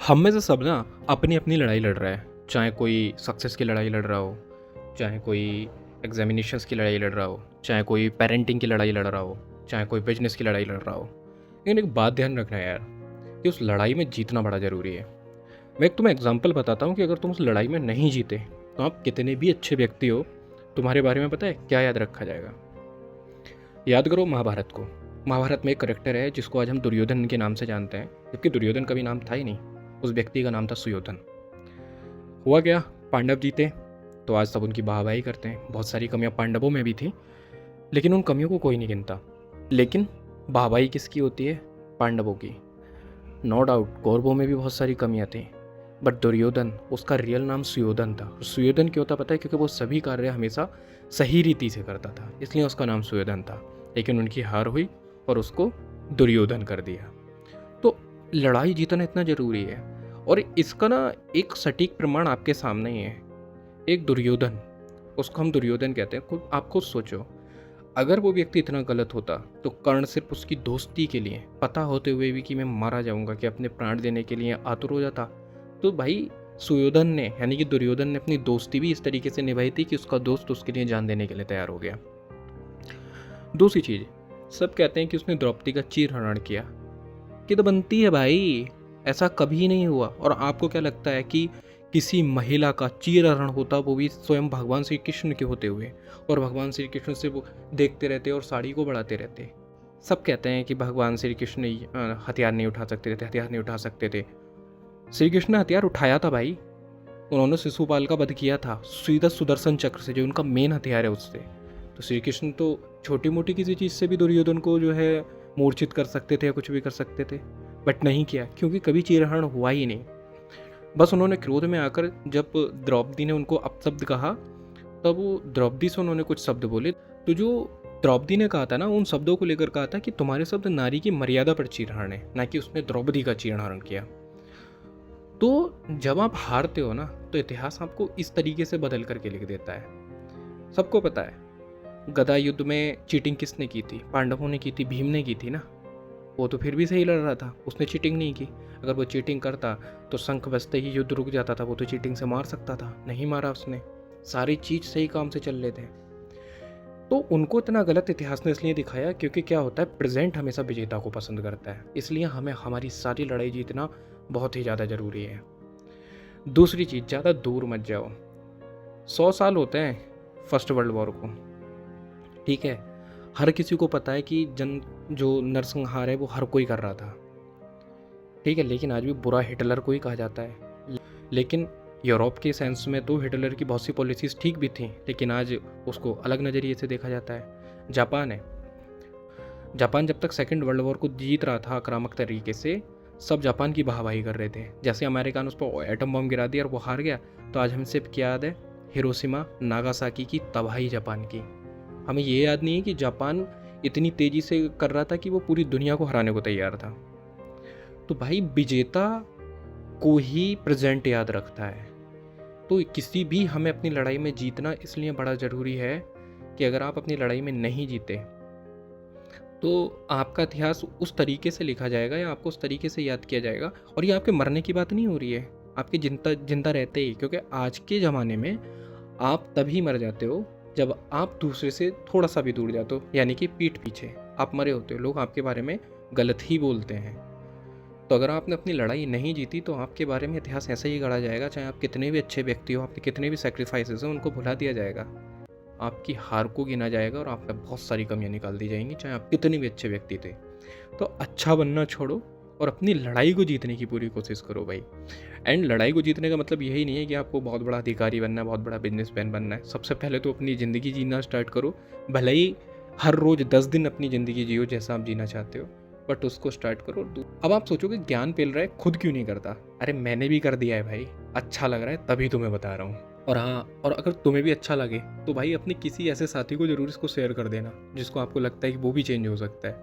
हम में से सब ना अपनी अपनी लड़ाई लड़ रहा है। चाहे कोई सक्सेस की लड़ाई लड़ रहा हो, चाहे कोई एग्जामिनेशंस की लड़ाई लड़ रहा हो, चाहे कोई पेरेंटिंग की लड़ाई लड़ रहा हो, चाहे कोई बिजनेस की लड़ाई लड़ रहा हो। लेकिन एक बात ध्यान रखना है यार, कि उस लड़ाई में जीतना बड़ा ज़रूरी है। मैं एक तुम्हें एग्जांपल बताता हूँ कि अगर तुम उस लड़ाई में नहीं जीते तो आप कितने भी अच्छे व्यक्ति हो, तुम्हारे बारे में पता है क्या याद रखा जाएगा? याद करो महाभारत को। महाभारत में एक करेक्टर है जिसको आज हम दुर्योधन के नाम से जानते हैं, जबकि दुर्योधन का भी नाम था ही नहीं। उस व्यक्ति का नाम था सुयोधन। हुआ क्या, पांडव जीते तो आज सब उनकी वाहवाही करते हैं। बहुत सारी कमियां पांडवों में भी थी, लेकिन उन कमियों को कोई नहीं गिनता। लेकिन वाहवाही किसकी होती है? पांडवों की। नो डाउट कौरवों में भी बहुत सारी कमियां थी, बट दुर्योधन, उसका रियल नाम सुयोधन था। सुयोधन क्यों था पता है? क्योंकि वो सभी कार्य हमेशा सही रीति से करता था, इसलिए उसका नाम सुयोधन था। लेकिन उनकी हार हुई और उसको दुर्योधन कर दिया। तो लड़ाई जीतना इतना जरूरी है। और इसका ना एक सटीक प्रमाण आपके सामने ही है। एक दुर्योधन, उसको हम दुर्योधन कहते हैं। खुद आप खुद सोचो, अगर वो व्यक्ति इतना गलत होता तो कर्ण सिर्फ उसकी दोस्ती के लिए, पता होते हुए भी कि मैं मारा जाऊंगा, कि अपने प्राण देने के लिए आतुर हो जाता, तो भाई सुयोधन ने यानी कि दुर्योधन ने अपनी दोस्ती भी इस तरीके से निभाई थी कि उसका दोस्त उसके लिए जान देने के लिए तैयार हो गया। दूसरी चीज, सब कहते हैं कि उसने द्रौपदी का चीरहरण किया, कि तो बनती है भाई, ऐसा कभी नहीं हुआ। और आपको क्या लगता है कि किसी महिला का चीरहरण होता, वो भी स्वयं भगवान श्री कृष्ण के होते हुए, और भगवान श्री कृष्ण से वो देखते रहते और साड़ी को बढ़ाते रहते? सब कहते हैं कि भगवान श्री कृष्ण हथियार नहीं उठा सकते थे, हथियार नहीं उठा सकते थे। श्री कृष्ण ने हथियार उठाया था भाई। उन्होंने शिशुपाल का वध किया था सीधा सुदर्शन चक्र से, जो उनका मेन हथियार है उससे। तो श्री कृष्ण तो छोटी मोटी किसी चीज़ से भी दुर्योधन को जो है मूर्छित कर सकते थे या कुछ भी कर सकते थे, बट नहीं किया, क्योंकि कभी चीरहरण हुआ ही नहीं। बस उन्होंने क्रोध में आकर, जब द्रौपदी ने उनको अपशब्द कहा, तब वो द्रौपदी से उन्होंने कुछ शब्द बोले। तो जो द्रौपदी ने कहा था ना, उन शब्दों को लेकर कहा था कि तुम्हारे शब्द नारी की मर्यादा पर चीरहरण है, ना कि उसने द्रौपदी का चीरहरण किया। तो जब आप हारते हो ना, तो इतिहास आपको इस तरीके से बदल करके लिख देता है। सबको पता है गदा युद्ध में चीटिंग किसने की थी? पांडवों ने की थी, भीम ने की थी ना। वो तो फिर भी सही लड़ रहा था, उसने चीटिंग नहीं की। अगर वो चीटिंग करता तो शंख बजते ही युद्ध रुक जाता था। वो तो चीटिंग से मार सकता था, नहीं मारा उसने। सारी चीज सही काम से चल रहे थे। तो उनको इतना गलत इतिहास ने इसलिए दिखाया क्योंकि क्या होता है, प्रेजेंट हमेशा विजेता को पसंद करता है। इसलिए हमें हमारी सारी लड़ाई जीतना बहुत ही ज़्यादा ज़रूरी है। दूसरी चीज़, ज़्यादा दूर मत जाओ। 100 साल होते हैं फर्स्ट वर्ल्ड वॉर को, ठीक है। हर किसी को पता है कि जो नरसंहार है वो हर कोई कर रहा था, ठीक है। लेकिन आज भी बुरा हिटलर को ही कहा जाता है। लेकिन यूरोप के सेंस में तो हिटलर की बहुत सी पॉलिसीज़ ठीक भी थी, लेकिन आज उसको अलग नज़रिए से देखा जाता है। जापान है, जापान जब तक सेकेंड वर्ल्ड वॉर को जीत रहा था आक्रामक तरीके से, सब जापान की वाहवाही कर रहे थे। जैसे अमेरिका ने उस पर एटम बम गिरा दिया और वो हार गया, तो आज हमें सिर्फ क्या याद है? हिरोशिमा नागासाकी की तबाही जापान की। हमें ये याद नहीं है कि जापान इतनी तेज़ी से कर रहा था कि वो पूरी दुनिया को हराने को तैयार था। तो भाई विजेता को ही प्रेजेंट याद रखता है। तो किसी भी हमें अपनी लड़ाई में जीतना इसलिए बड़ा ज़रूरी है कि अगर आप अपनी लड़ाई में नहीं जीते तो आपका इतिहास उस तरीके से लिखा जाएगा या आपको उस तरीके से याद किया जाएगा। और ये आपके मरने की बात नहीं हो रही है, आपके जिंदा जिंदा रहते ही। क्योंकि आज के ज़माने में आप तभी मर जाते हो जब आप दूसरे से थोड़ा सा भी दूर जाते हो, यानी कि पीठ पीछे आप मरे होते हो। लोग आपके बारे में गलत ही बोलते हैं। तो अगर आपने अपनी लड़ाई नहीं जीती तो आपके बारे में इतिहास ऐसे ही गढ़ा जाएगा। चाहे आप कितने भी अच्छे व्यक्ति हो, आपके कितने भी सेक्रीफाइसेस हैं, उनको भुला दिया जाएगा। आपकी हार को गिना जाएगा और आप में बहुत सारी कमियां निकाल दी जाएंगी, चाहे आप कितने भी अच्छे व्यक्ति थे। तो अच्छा बनना छोड़ो और अपनी लड़ाई को जीतने की पूरी कोशिश करो भाई। एंड लड़ाई को जीतने का मतलब यही नहीं है कि आपको बहुत बड़ा अधिकारी बनना है, बहुत बड़ा बिजनेसमैन बनना है। सबसे पहले तो अपनी ज़िंदगी जीना स्टार्ट करो। भले ही हर रोज़ 10 दिन अपनी ज़िंदगी जियो जैसा आप जीना चाहते हो, बट उसको स्टार्ट करो। अब आप सोचोगे ज्ञान पेल रहा है, खुद क्यों नहीं करता? अरे मैंने भी कर दिया है भाई, अच्छा लग रहा है तभी तुम्हें बता रहा हूँ। और हाँ, और अगर तुम्हें भी अच्छा लगे तो भाई अपने किसी ऐसे साथी को ज़रूर इसको शेयर कर देना जिसको आपको लगता है कि वो भी चेंज हो सकता है।